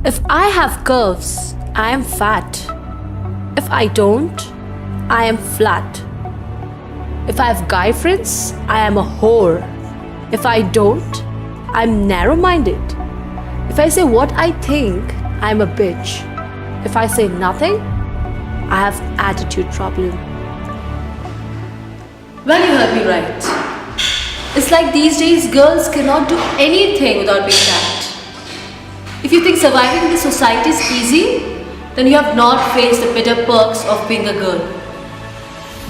If I have curves, I am fat. If I don't, I am flat. If I have guy friends, I am a whore. If I don't, I'm narrow minded. If I say what I think, I'm a bitch. If I say nothing, I have attitude problem. Well, you heard me right. It's like these days girls cannot do anything without being tagged. If you think surviving in this society is easy, then you have not faced the bitter perks of being a girl.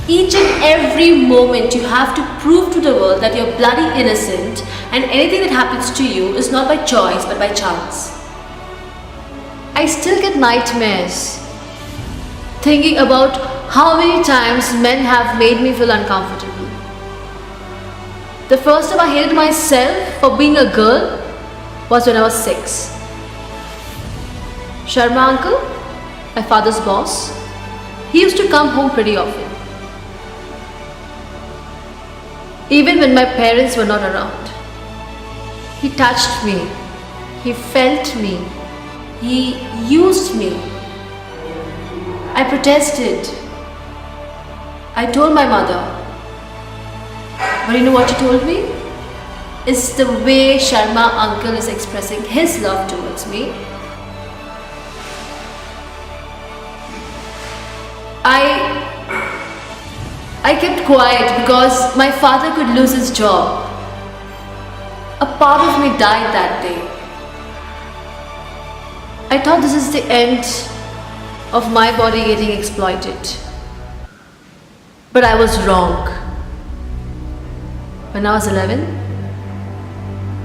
Each and every moment you have to prove to the world that you're bloody innocent and anything that happens to you is not by choice but by chance. I still get nightmares thinking about how many times men have made me feel uncomfortable. The first time I hated myself for being a girl was when I was 6. Sharma uncle, my father's boss, he used to come home pretty often. Even when my parents were not around. He touched me, he felt me, he used me. I protested. I told my mother. But you know what she told me? It's the way Sharma uncle is expressing his love towards me. I kept quiet because my father could lose his job. A part of me died that day. I thought this is the end of my body getting exploited. But I was wrong. When I was 11,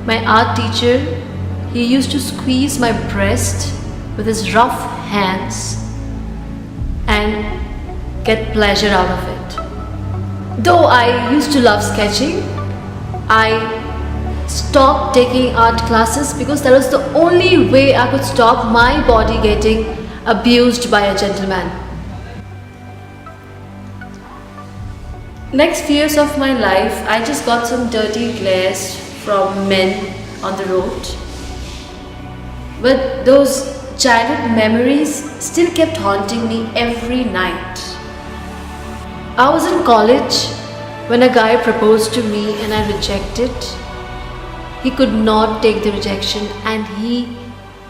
my art teacher, he used to squeeze my breast with his rough hands and get pleasure out of it. Though I used to love sketching, I stopped taking art classes because that was the only way I could stop my body getting abused by a gentleman. Next few years of my life, I just got some dirty glares from men on the road. But those childhood memories still kept haunting me every night. I was in college when a guy proposed to me and I rejected. He could not take the rejection and he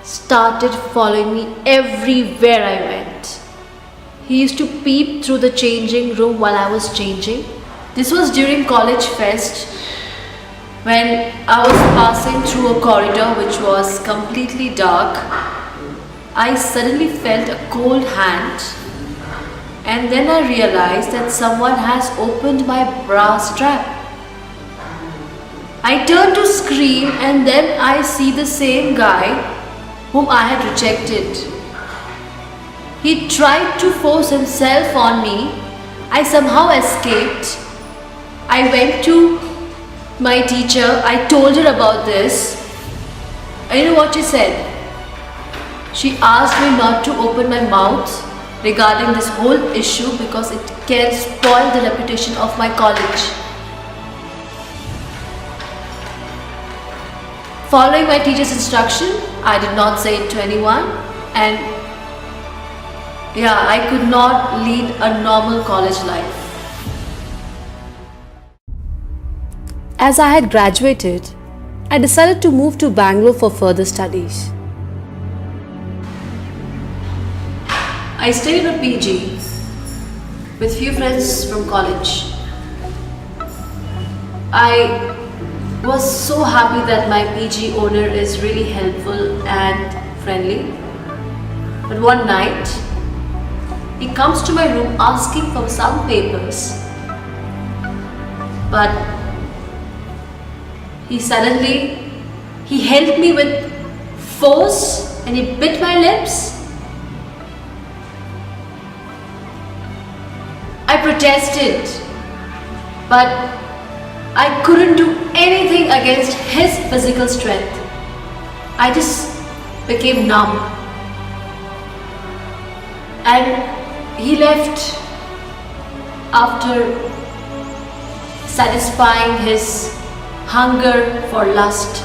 started following me everywhere I went. He used to peep through the changing room while I was changing. This was during college fest when I was passing through a corridor which was completely dark. I suddenly felt a cold hand and then I realized that someone has opened my bra strap. I turned to scream and then I see the same guy whom I had rejected. He tried to force himself on me. I somehow escaped. I went to my teacher. I told her about this. And you know what she said? She asked me not to open my mouth regarding this whole issue because it can spoil the reputation of my college. Following my teacher's instruction, I did not say it to anyone and I could not lead a normal college life. As I had graduated, I decided to move to Bangalore for further studies. I stayed in a PG with few friends from college. I was so happy that my PG owner is really helpful and friendly. But one night, he comes to my room asking for some papers. But he held me with force and he bit my lips. I protested, but I couldn't do anything against his physical strength. I just became numb. And he left after satisfying his hunger for lust.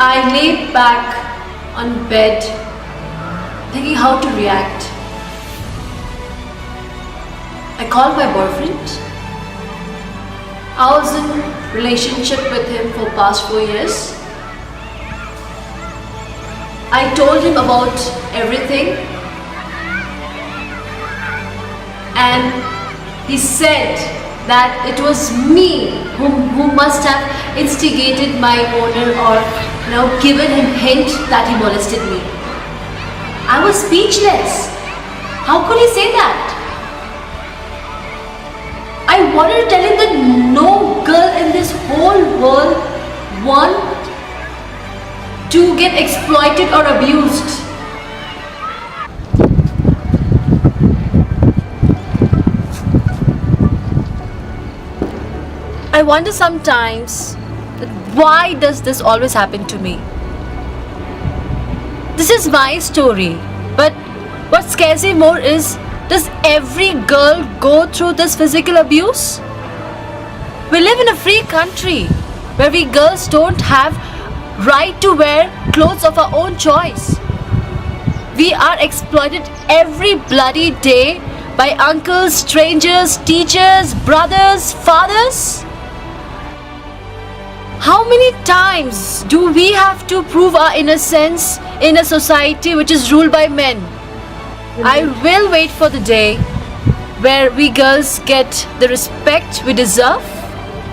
I lay back on bed thinking how to react. I called my boyfriend. I was in relationship with him for past 4 years. I told him about everything and he said that it was me who must have instigated my owner or given him hint that he molested me. I was speechless. How could he say that? I wanted to tell him that no girl in this whole world want to get exploited or abused. I wonder sometimes that why does this always happen to me? This is my story, but what scares me more is, does every girl go through this physical abuse? We live in a free country where we girls don't have right to wear clothes of our own choice. We are exploited every bloody day by uncles, strangers, teachers, brothers, fathers. How many times do we have to prove our innocence in a society which is ruled by men? I will wait for the day where we girls get the respect we deserve.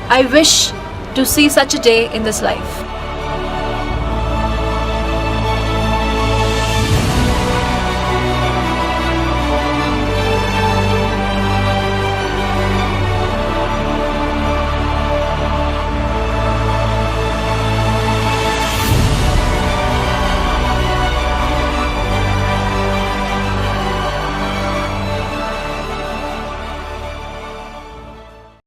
I wish to see such a day in this life.